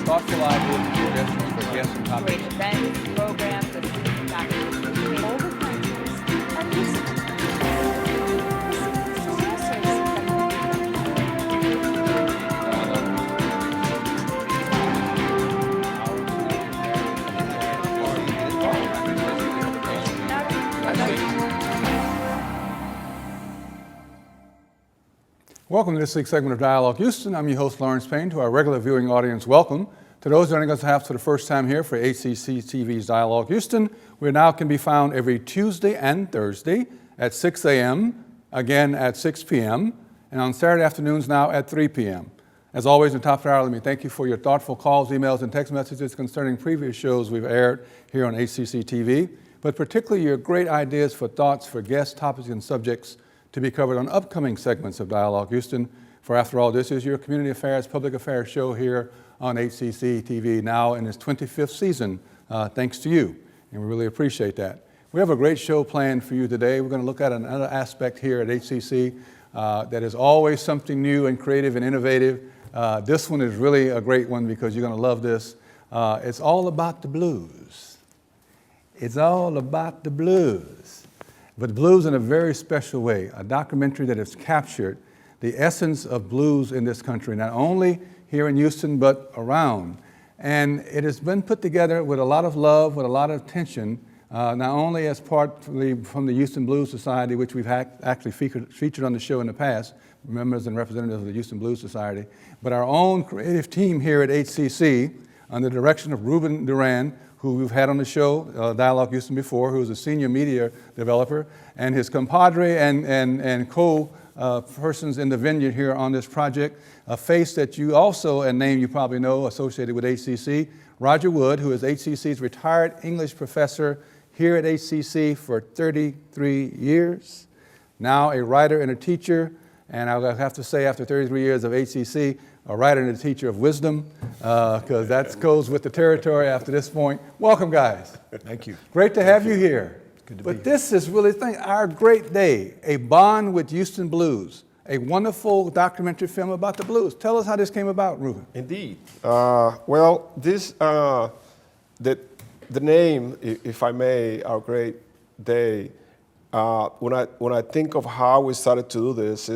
thoughtful ideas and suggestions for guests and topics. Great events, programs, and All the factors are useful. Welcome to this week's segment of Dialogue Houston. I'm your host, Lawrence Payne. To our regular viewing audience, welcome. To those joining us perhaps for the first time here for HCC TV's Dialogue Houston, we now can be found every Tuesday and Thursday at 6 a.m., again at 6 p.m., and on Saturday afternoons now at 3 p.m. As always, in top of the hour, let me thank you for your thoughtful calls, emails, and text messages concerning previous shows we've aired here on HCC TV, but particularly your great ideas for thoughts for guest topics and subjects to be covered on upcoming segments of Dialogue Houston. For after all, this is your community affairs, public affairs show here on HCC TV, now in its 25th season, thanks to you, and we really appreciate that. We have a great show planned for you today. We're going to look at another aspect here at HCC that is always something new and creative and innovative. This one is really a great one because you're going to love this. It's all about the blues. It's all about the blues. But blues in a very special way, a documentary that has captured the essence of blues in this country, not only here in Houston, but around. And it has been put together with a lot of love, with a lot of attention, not only as part from the Houston Blues Society, which we've actually featured on the show in the past, members and representatives of the Houston Blues Society, but our own creative team here at HCC, under the direction of Ruben Duran, who we've had on the show, Dialogue Houston before, who's a senior media developer, and his compadre and co-persons in the vineyard here on this project, a face that you also, a name you probably know associated with HCC, Roger Wood, who is HCC's retired English professor here at HCC for 33 years, now a writer and a teacher, and I'll have to say after 33 years of HCC, a writer and a teacher of wisdom, because that goes with the territory after this point. Welcome, guys. Thank you. Great to have you here. Good to be But here. this is really our great day, a bond with Houston Blues, a wonderful documentary film about the blues. Tell us how this came about, Ruben. Indeed. Well, this the name, if I may, Our Great Day. When I think of how we started to do this,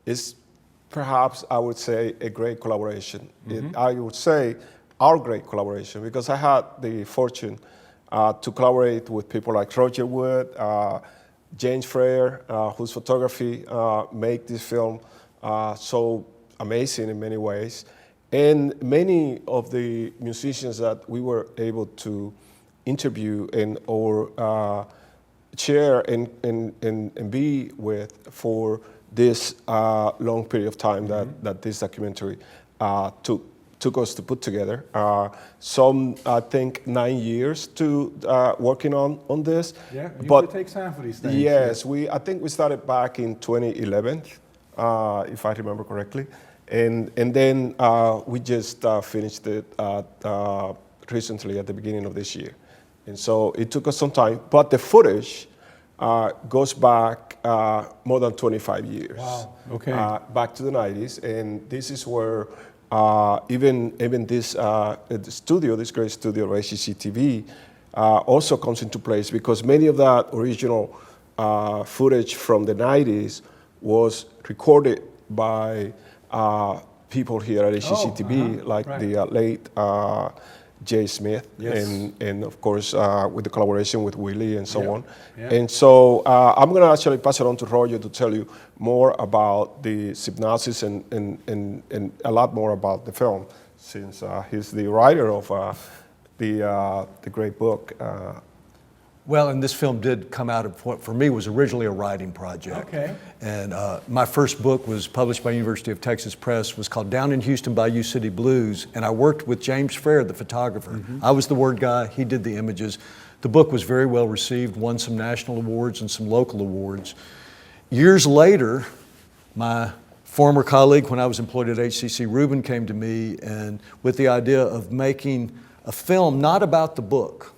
is perhaps I would say a great collaboration. I would say our great collaboration, because I had the fortune to collaborate with people like Roger Wood, James Frere, whose photography make this film so amazing in many ways, and many of the musicians that we were able to interview and or share and be with for this long period of time that this documentary took us to put together. Some, I think, 9 years to working on this. Yeah, it but usually takes time for these things. Yes, I think we started back in 2011, if I remember correctly, and then we just finished it recently at the beginning of this year, and so it took us some time. But the footage goes back more than 25 years. Wow. Okay. Back to the 90s, and this is where even this studio, this great studio of HCC TV, also comes into place, because many of that original footage from the 90s was recorded by people here at HCC TV, like right. the late Jay Smith, Yes. and of course with the collaboration with Willie and so Yeah. on. Yeah. And so I'm going to actually pass it on to Roger to tell you more about the synopsis and a lot more about the film, since he's the writer of the great book. Well, and this film did come out of what for me was originally a writing project. Okay. And my first book was published by University of Texas Press, was called Down in Houston Bayou City Blues, and I worked with James Frere, the photographer. I was the word guy, he did the images. The book was very well received, won some national awards and some local awards. Years later, my former colleague when I was employed at HCC, Ruben, came to me and with the idea of making a film not about the book,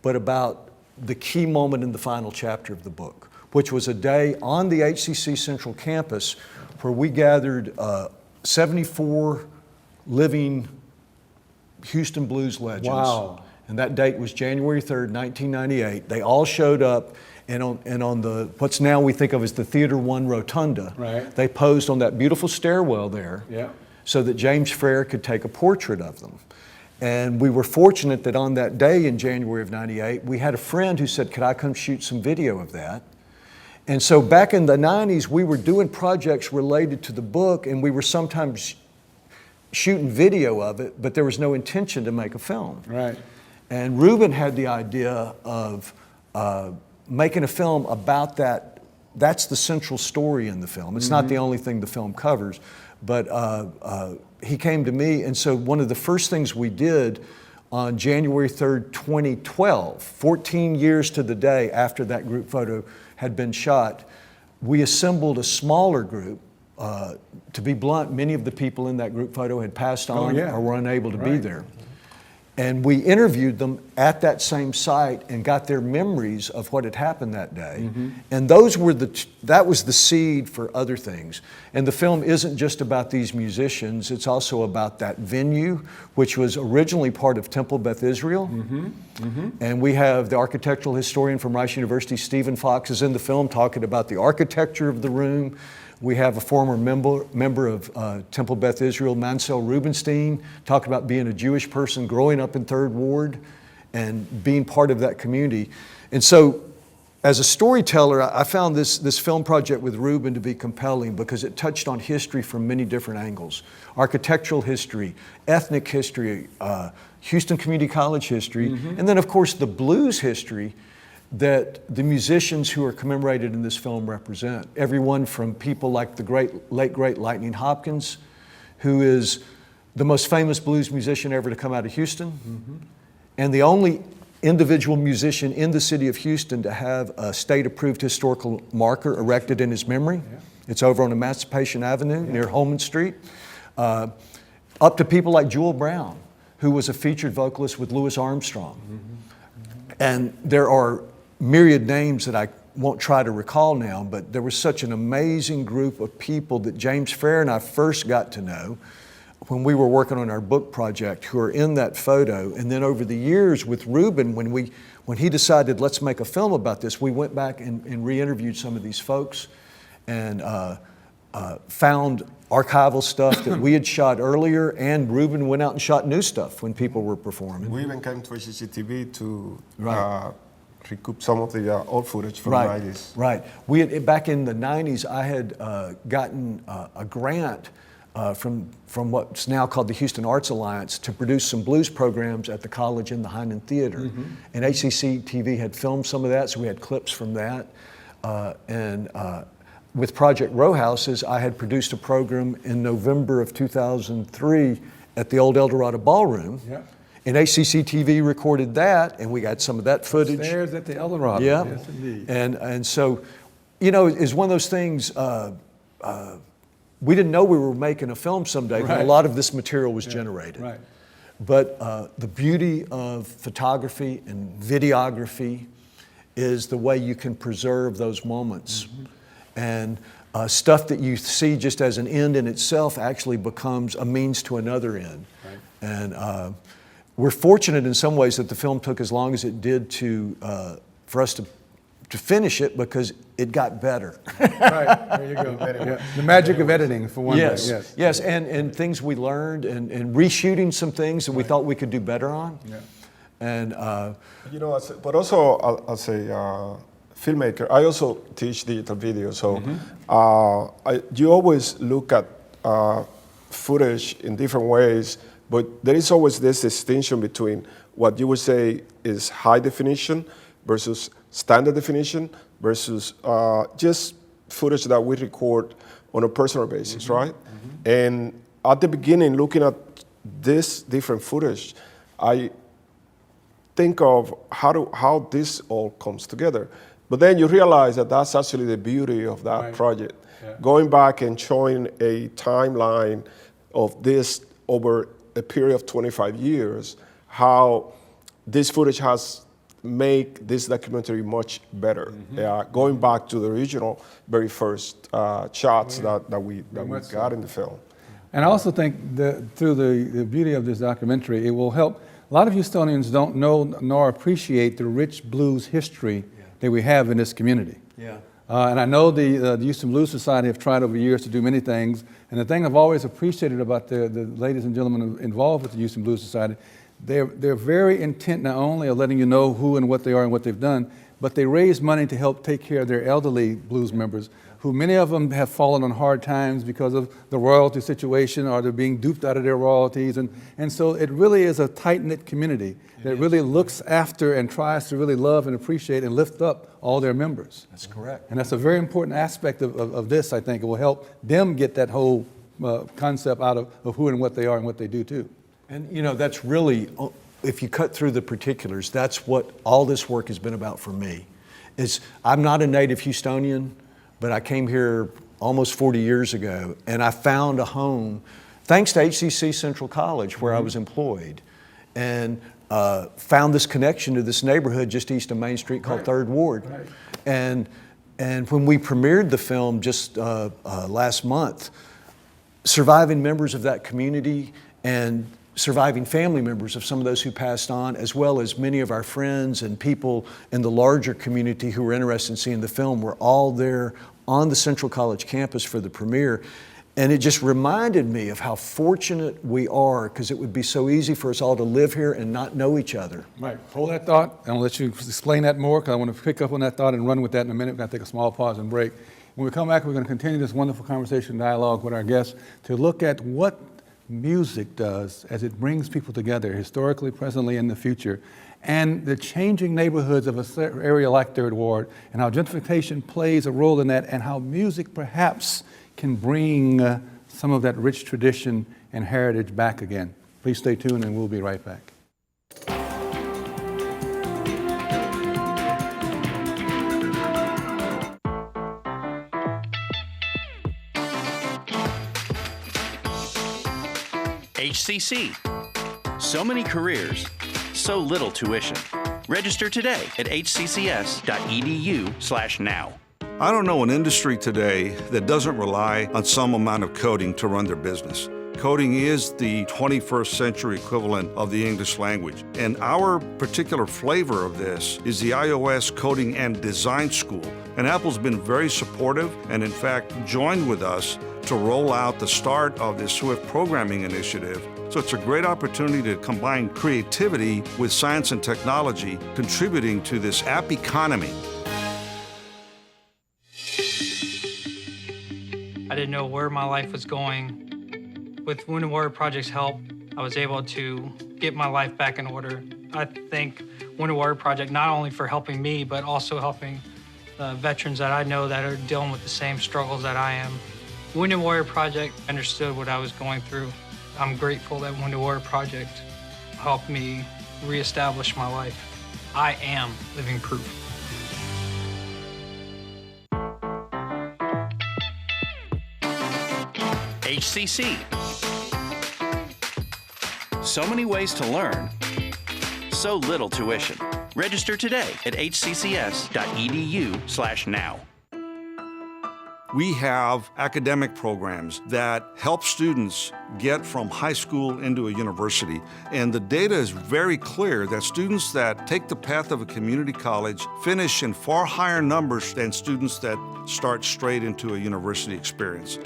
but about the key moment in the final chapter of the book, which was a day on the HCC Central Campus where we gathered 74 living Houston blues legends. Wow. And that date was January 3rd, 1998. They all showed up, and on the what's now we think of as the Theater One Rotunda, Right. they posed on that beautiful stairwell there, Yeah. so that James Frere could take a portrait of them. And we were fortunate that on that day in January of '98, we had a friend who said, "Could I come shoot some video of that?" And so back in the '90s, we were doing projects related to the book, and we were sometimes shooting video of it, but there was no intention to make a film. Right. And Ruben had the idea of making a film about that. That's the central story in the film. It's not the only thing the film covers, but he came to me, and so one of the first things we did on January 3rd, 2012, 14 years to the day after that group photo had been shot, we assembled a smaller group. To be blunt, many of the people in that group photo had passed on yeah. or were unable to be Right. there. And we interviewed them at that same site and got their memories of what had happened that day. And those were that was the seed for other things. And the film isn't just about these musicians, it's also about that venue, which was originally part of Temple Beth Israel. And we have the architectural historian from Rice University, Stephen Fox, is in the film talking about the architecture of the room. We have a former member of Temple Beth Israel, Mansell Rubenstein, talking about being a Jewish person growing up in Third Ward and being part of that community. And so as a storyteller, I found this film project with Ruben to be compelling because it touched on history from many different angles. Architectural history, ethnic history, Houston Community College history, and then of course the blues history that the musicians who are commemorated in this film represent. Everyone from people like the late great Lightning Hopkins, who is the most famous blues musician ever to come out of Houston, and the only individual musician in the city of Houston to have a state-approved historical marker erected in his memory. It's over on Emancipation Avenue near Holman Street. Up to people like Jewel Brown, who was a featured vocalist with Louis Armstrong. And there are myriad names that I won't try to recall now, but there was such an amazing group of people that James Frere and I first got to know when we were working on our book project, who are in that photo. And then over the years with Ruben, when he decided, let's make a film about this, we went back and re-interviewed some of these folks and found archival stuff that we had shot earlier, and Ruben went out and shot new stuff when people were performing. We even came to HCTV to Right. recoup some of the old footage from Right, the 90s. right. We had, back in the '90s, I had gotten a grant from what's now called the Houston Arts Alliance to produce some blues programs at the college in the Hyman Theater. And HCC-TV had filmed some of that, so we had clips from that. With Project Row Houses, I had produced a program in November of 2003 at the old Eldorado Ballroom. Yeah. And HCC-TV recorded that, and we got some of that footage. There's at the Eldorado. Yeah. Yes, indeed. And so, you know, it's one of those things, we didn't know we were making a film someday when a Right. lot of this material was generated. Right. But the beauty of photography and videography is the way you can preserve those moments. And stuff that you see just as an end in itself actually becomes a means to another end. Right. And we're fortunate in some ways that the film took as long as it did for us to finish it, because it got better. Right, there you go. Yeah. The magic of editing, for one Yes, thing. yes, and things we learned, and reshooting some things that we thought we could do better on. Yeah. And You know, but also as a filmmaker, I also teach digital video. So you always look at footage in different ways, but there is always this distinction between what you would say is high definition versus standard definition versus just footage that we record on a personal basis, right? And at the beginning, looking at this different footage, I think of how this all comes together. But then you realize that that's actually the beauty of that Right. project. Yeah. Going back and showing a timeline of this over a period of 25 years, how this footage has made this documentary much better. Going back to the original, very first shots that we much got in the film. And I also think that through the beauty of this documentary, it will help. A lot of Houstonians don't know nor appreciate the rich blues history that we have in this community. Yeah. And I know the Houston Blues Society have tried over the years to do many things. And the thing I've always appreciated about the ladies and gentlemen involved with the Houston Blues Society, they're very intent not only of letting you know who and what they are and what they've done, but they raise money to help take care of their elderly blues members, who many of them have fallen on hard times because of the royalty situation, or they're being duped out of their royalties. And so it really is a tight-knit community that really looks after and tries to really love and appreciate and lift up all their members. That's correct. And that's a very important aspect of this, I think. It will help them get that whole concept out of who and what they are and what they do too. And you know, that's really, if you cut through the particulars, that's what all this work has been about for me. I'm not a native Houstonian, but I came here almost 40 years ago, and I found a home thanks to HCC Central College, where I was employed, and found this connection to this neighborhood just east of Main Street called Third Ward. Right. And when we premiered the film just last month, surviving members of that community and surviving family members of some of those who passed on, as well as many of our friends and people in the larger community who were interested in seeing the film, were all there on the Central College campus for the premiere. And it just reminded me of how fortunate we are, because it would be so easy for us all to live here and not know each other. Right. Hold that thought, and I'll let you explain that more, because I want to pick up on that thought and run with that in a minute. We're going to take a small pause and break. When we come back, we're going to continue this wonderful conversation dialogue with our guests to look at what music does as it brings people together, historically, presently, in the future, and the changing neighborhoods of an area like Third Ward, and how gentrification plays a role in that, and how music perhaps can bring some of that rich tradition and heritage back again. Please stay tuned, and we'll be right back. HCC. So many careers, so little tuition. Register today at hccs.edu/now. I don't know an industry today that doesn't rely on some amount of coding to run their business. Coding is the 21st century equivalent of the English language. And our particular flavor of this is the iOS Coding and Design School. And Apple's been very supportive and, in fact, joined with us to roll out the start of this Swift programming initiative. So it's a great opportunity to combine creativity with science and technology, contributing to this app economy. I didn't know where my life was going. With Wounded Warrior Project's help, I was able to get my life back in order. I thank Wounded Warrior Project not only for helping me, but also helping veterans that I know that are dealing with the same struggles that I am. Wounded Warrior Project understood what I was going through. I'm grateful that Wounded Warrior Project helped me reestablish my life. I am living proof. HCC. So many ways to learn, so little tuition. Register today at hccs.edu/now. We have academic programs that help students get from high school into a university. And the data is very clear that students that take the path of a community college finish in far higher numbers than students that start straight into a university experience.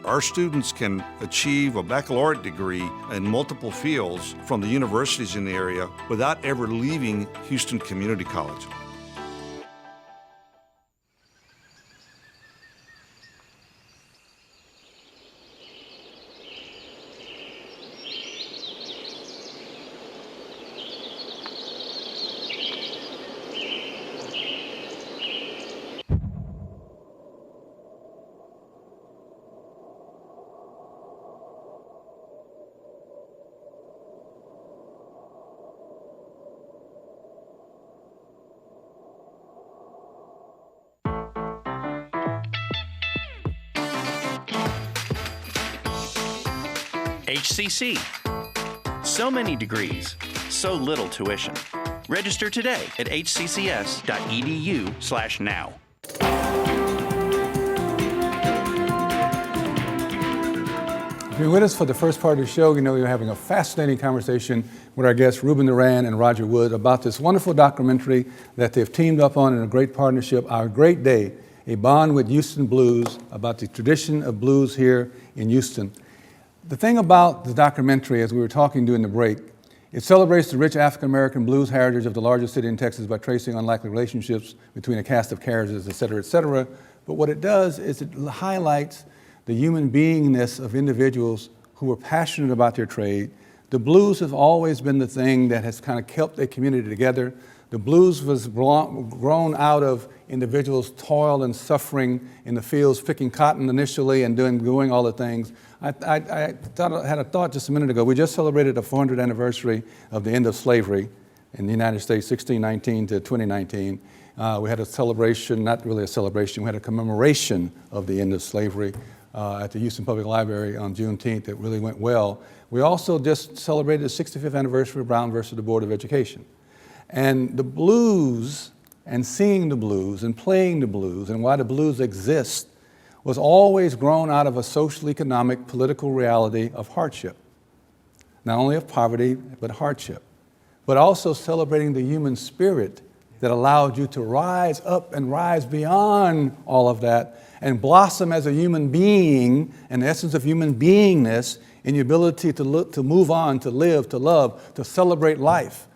Our students can achieve a baccalaureate degree in multiple fields from the universities in the area without ever leaving Houston Community College. HCC. So many degrees, so little tuition. Register today at hccs.edu/now. If you're with us for the first part of the show, you know you're having a fascinating conversation with our guests Ruben Duran and Roger Wood about this wonderful documentary that they've teamed up on in a great partnership, Our Great Day, a bond with Houston blues, about the tradition of blues here in Houston. The thing about the documentary, as we were talking during the break, it celebrates the rich African-American blues heritage of the largest city in Texas by tracing unlikely relationships between a cast of characters, et cetera, et cetera. But what it does is it highlights the human beingness of individuals who are passionate about their trade. The blues have always been the thing that has kind of kept a community together. The blues was grown out of individuals' toil and suffering in the fields, picking cotton initially and doing all the things. I had a thought just a minute ago. We just celebrated the 400th anniversary of the end of slavery in the United States, 1619 to 2019. We had a celebration, not really a celebration, we had a commemoration of the end of slavery at the Houston Public Library on Juneteenth that really went well. We also just celebrated the 65th anniversary of Brown versus the Board of Education. And the blues and singing the blues and playing the blues and why the blues exist was always grown out of a social, economic, political reality of hardship. Not only of poverty, but hardship. But also celebrating the human spirit that allowed you to rise up and rise beyond all of that and blossom as a human being, and the essence of human beingness in your ability to look, to move on, to live, to love, to celebrate life.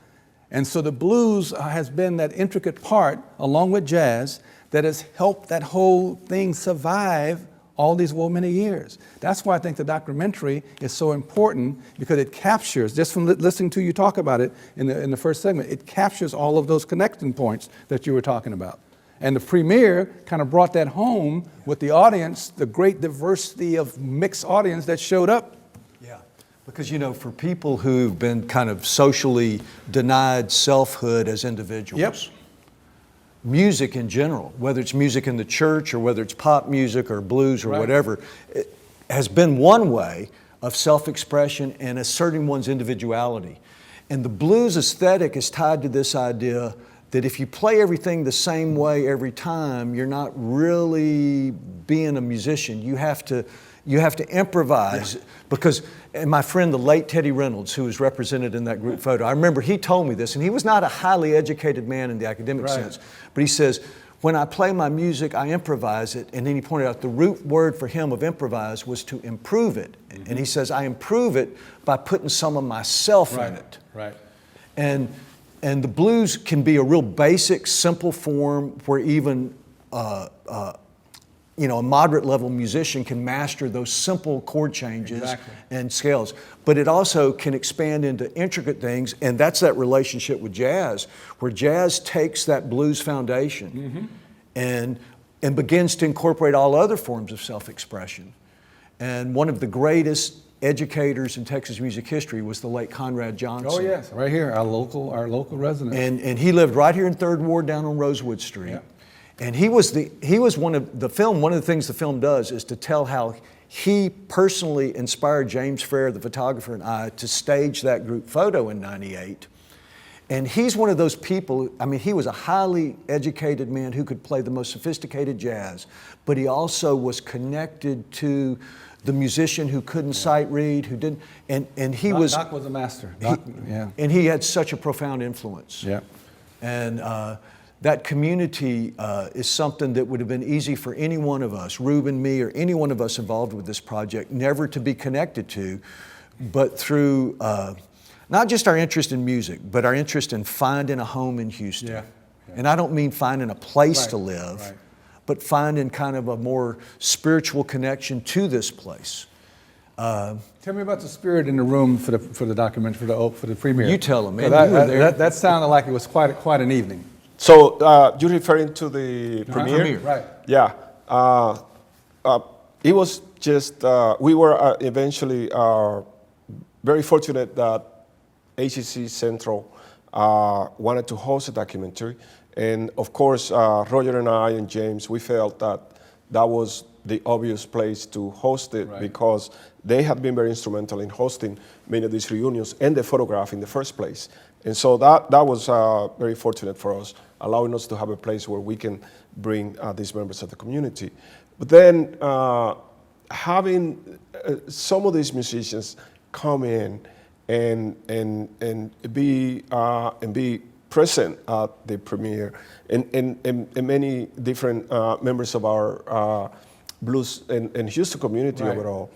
And so the blues has been that intricate part, along with jazz, that has helped that whole thing survive all these many years. That's why I think the documentary is so important, because it captures, just from listening to you talk about it in the first segment, it captures all of those connecting points that you were talking about. And the premiere kind of brought that home with the audience, the great diversity of mixed audience that showed up. Yeah, because you know, for people who've been kind of socially denied selfhood as individuals, Yep. music in general, whether it's music in the church or whether it's pop music or blues or Right. whatever, it has been one way of self-expression and asserting one's individuality. And the blues aesthetic is tied to this idea that if you play everything the same way every time, you're not really being a musician. You have to improvise. Because, and my friend, the late Teddy Reynolds, who was represented in that group photo, I remember he told me this, and he was not a highly educated man in the academic Right. sense, but he says, when I play my music, I improvise it. And then he pointed out the root word for him of improvise was to improve it. Mm-hmm. And he says, I improve it by putting some of myself in it. Right. And the blues can be a real basic, simple form where even a moderate level musician can master those simple chord changes Exactly. and scales. But it also can expand into intricate things, and that's that relationship with jazz, where jazz takes that blues foundation and begins to incorporate all other forms of self-expression. And one of the greatest educators in Texas music history was the late Conrad Johnson. Oh yes, right here, our local resident. And he lived right here in 3rd Ward down on Rosewood Street. Yeah. And he was one of the things the film does is to tell how he personally inspired James Frere, the photographer, and I to stage that group photo in '98. And he's one of those people, I mean, he was a highly educated man who could play the most sophisticated jazz, but he also was connected to the musician who couldn't sight read, who didn't, and he was... Doc was a master. Doc, yeah. And he had such a profound influence. Yeah. And that community is something that would have been easy for any one of us, Ruben, me, or any one of us involved with this project, never to be connected to, but through not just our interest in music, but our interest in finding a home in Houston. Yeah. And I don't mean finding a place Right. to live, Right. but finding kind of a more spiritual connection to this place. Tell me about the spirit in the room for the documentary, for the premiere. You tell 'em, man. 'Cause You were there. That sounded like it was quite an evening. So you're referring to the premiere? Premiere. Right. Yeah. It was just, we were eventually very fortunate that HCC Central wanted to host a documentary. And of course, Roger and I and James, we felt that that was the obvious place to host it, Right. because they have been very instrumental in hosting many of these reunions and the photograph in the first place. And so that was very fortunate for us, allowing us to have a place where we can bring these members of the community. But then having some of these musicians come in and be present at the premiere, and many different members of our blues and Houston community Right. overall,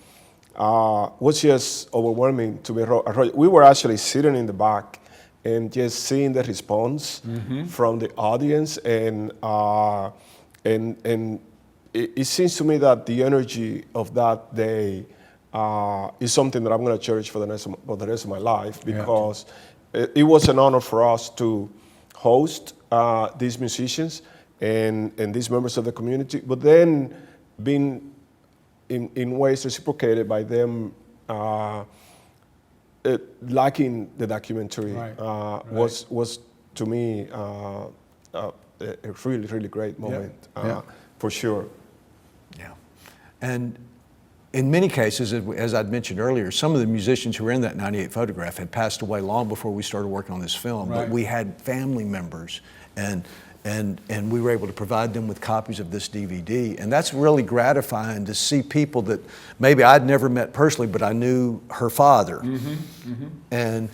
was just overwhelming to me. We were actually sitting in the back and just seeing the response from the audience, and it seems to me that the energy of that day is something that I'm going to cherish for the rest of my life, because it was an honor for us to host these musicians and these members of the community, but then being in ways reciprocated by them liking the documentary was to me a really, really great moment, for sure. Yeah. And in many cases, as I'd mentioned earlier, some of the musicians who were in that 98 photograph had passed away long before we started working on this film, but we had family members, and we were able to provide them with copies of this DVD. And that's really gratifying to see people that maybe I'd never met personally, but I knew her father. And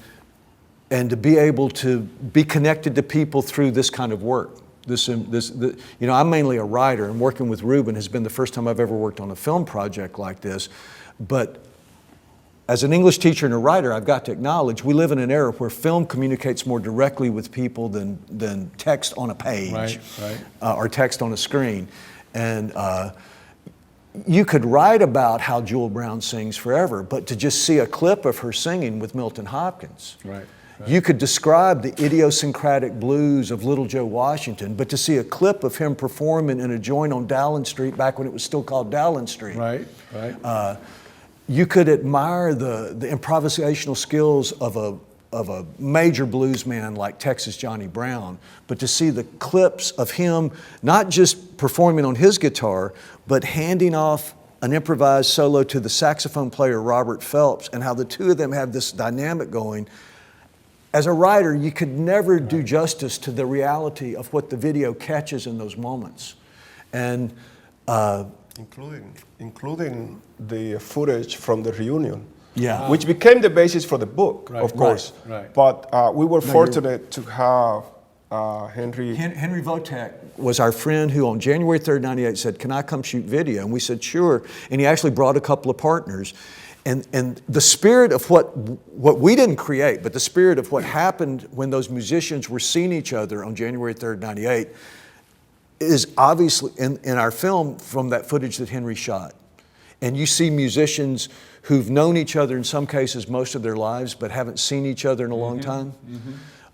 to be able to be connected to people through this kind of work. I'm mainly a writer, and working with Ruben has been the first time I've ever worked on a film project like this. But as an English teacher and a writer, I've got to acknowledge we live in an era where film communicates more directly with people than text on a page or text on a screen. And you could write about how Jewel Brown sings forever, but to just see a clip of her singing with Milton Hopkins. You could describe the idiosyncratic blues of Little Joe Washington, but to see a clip of him performing in a joint on Dowling Street back when it was still called Dowling Street. You could admire the improvisational skills of a major blues man like Texas Johnny Brown, but to see the clips of him not just performing on his guitar, but handing off an improvised solo to the saxophone player Robert Phelps, and how the two of them have this dynamic going. As a writer, you could never do justice to the reality of what the video catches in those moments. And including the footage from the reunion, which became the basis for the book, of course. But we were fortunate to have Henry Votek was our friend who on January 3rd, 98 said, "Can I come shoot video?" And we said, "Sure." And he actually brought a couple of partners. And the spirit of what we didn't create, but the spirit of what happened when those musicians were seeing each other on January 3rd, 98 is obviously in our film from that footage that Henry shot. And you see musicians who've known each other in some cases most of their lives, but haven't seen each other in a long time.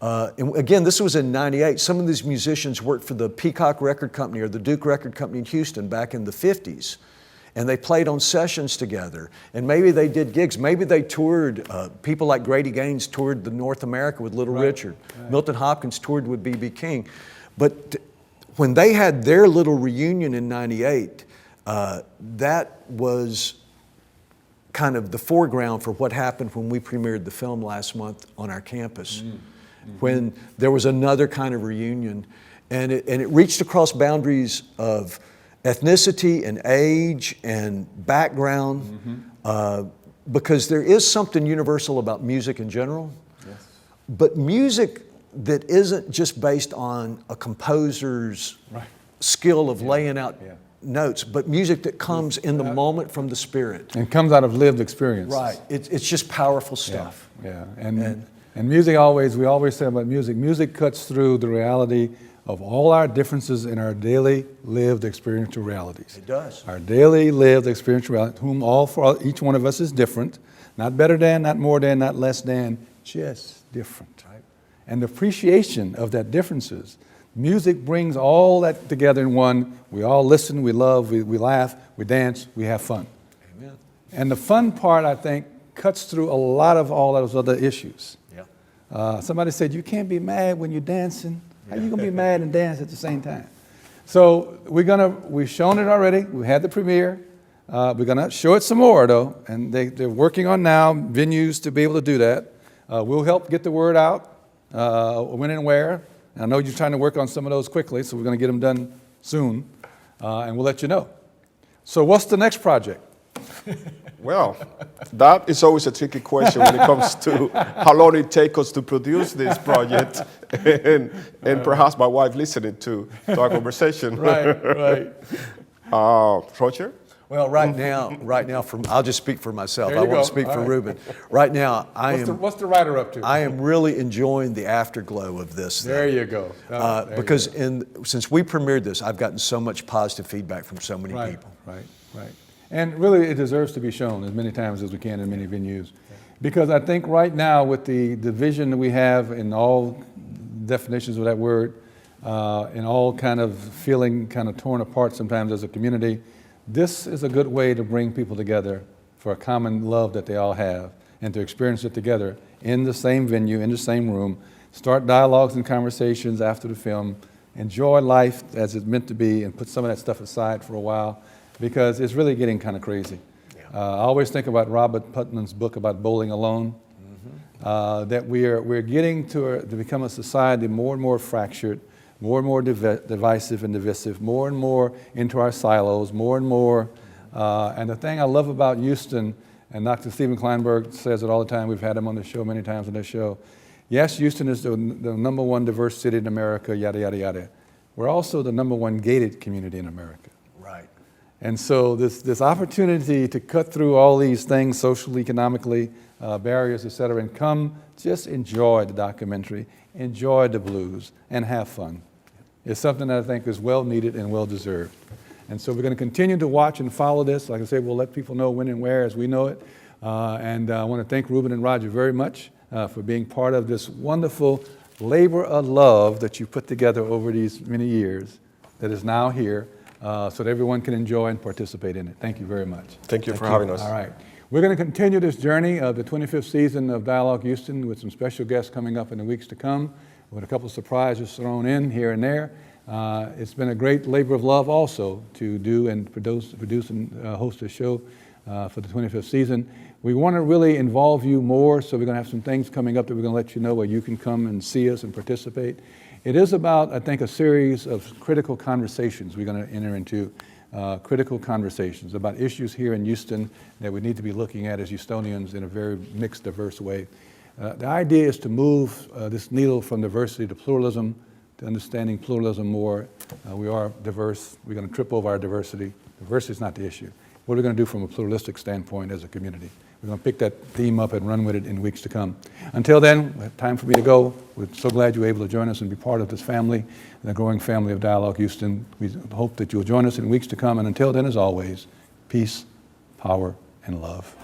And again, this was in 98. Some of these musicians worked for the Peacock Record Company or the Duke Record Company in Houston back in the 50s. And they played on sessions together. And maybe they did gigs. Maybe they toured. People like Grady Gaines toured the North America with Little Richard. Milton Hopkins toured with B.B. King. But when they had their little reunion in 98, that was kind of the foreground for what happened when we premiered the film last month on our campus. When there was another kind of reunion. And it reached across boundaries of ethnicity and age and background, because there is something universal about music in general, but music that isn't just based on a composer's skill of laying out notes, but music that comes in the moment from the spirit. And comes out of lived experience. It's just powerful stuff. And music we always say about music cuts through the reality of all our differences in our daily lived experiential realities. It does. Our daily lived experiential reality, for each one of us is different, not better than, not more than, not less than, just different. And the appreciation of that differences, music brings all that together in one. We all listen, we love, we laugh, we dance, we have fun. Amen. And the fun part, I think, cuts through a lot of all those other issues. Somebody said, you can't be mad when you're dancing. How are you gonna be mad and dance at the same time? So we've shown it already. We had the premiere. We're gonna show it some more though, and they're working on now venues to be able to do that. We'll help get the word out, when and where. And I know you're trying to work on some of those quickly, so we're gonna get them done soon, and we'll let you know. So what's the next project? Well, that is always a tricky question when it comes to how long it takes us to produce this project, and perhaps my wife listening to our conversation. Right. Roger? Well, right now, I'll just speak for myself. There I you won't go. speak All for right. Ruben. Right now, What's the writer up to? I am really enjoying the afterglow of this. There you go. There you Because go. since we premiered this, I've gotten so much positive feedback from so many Right, people. right. And really, it deserves to be shown as many times as we can in many venues. Because I think right now, with the division that we have in all definitions of that word, and all kind of feeling kind of torn apart sometimes as a community, this is a good way to bring people together for a common love that they all have, and to experience it together in the same venue, in the same room, start dialogues and conversations after the film, enjoy life as it's meant to be, and put some of that stuff aside for a while, because it's really getting kind of crazy. I always think about Robert Putnam's book about bowling alone, that we're getting to become a society more and more fractured, more and more divisive and divisive, more and more into our silos, more and more. And the thing I love about Houston, and Dr. Stephen Kleinberg says it all the time, we've had him on the show many times on this show. Yes, Houston is the #1 diverse city in America, yada, yada, yada. We're also the #1 gated community in America. Right. And so this opportunity to cut through all these things, socially, economically, barriers, et cetera, and come just enjoy the documentary, enjoy the blues, and have fun. It's something that I think is well needed and well deserved. And so we're going to continue to watch and follow this. Like I say, we'll let people know when and where as we know it. And I want to thank Ruben and Roger very much for being part of this wonderful labor of love that you put together over these many years that is now here, so that everyone can enjoy and participate in it. Thank you very much. Thank you for having us. All right. We're going to continue this journey of the 25th season of Dialogue Houston with some special guests coming up in the weeks to come, with a couple of surprises thrown in here and there. It's been a great labor of love also to do and produce and host a show for the 25th season. We want to really involve you more, so we're going to have some things coming up that we're going to let you know where you can come and see us and participate. It is about, I think, a series of critical conversations we're going to enter into, critical conversations about issues here in Houston that we need to be looking at as Houstonians in a very mixed, diverse way. The idea is to move this needle from diversity to pluralism, to understanding pluralism more. We are diverse. We're going to trip over our diversity. Diversity is not the issue. What are we going to do from a pluralistic standpoint as a community? We're going to pick that theme up and run with it in weeks to come. Until then, time for me to go. We're so glad you were able to join us and be part of this family, the growing family of Dialogue Houston. We hope that you'll join us in weeks to come. And until then, as always, peace, power, and love.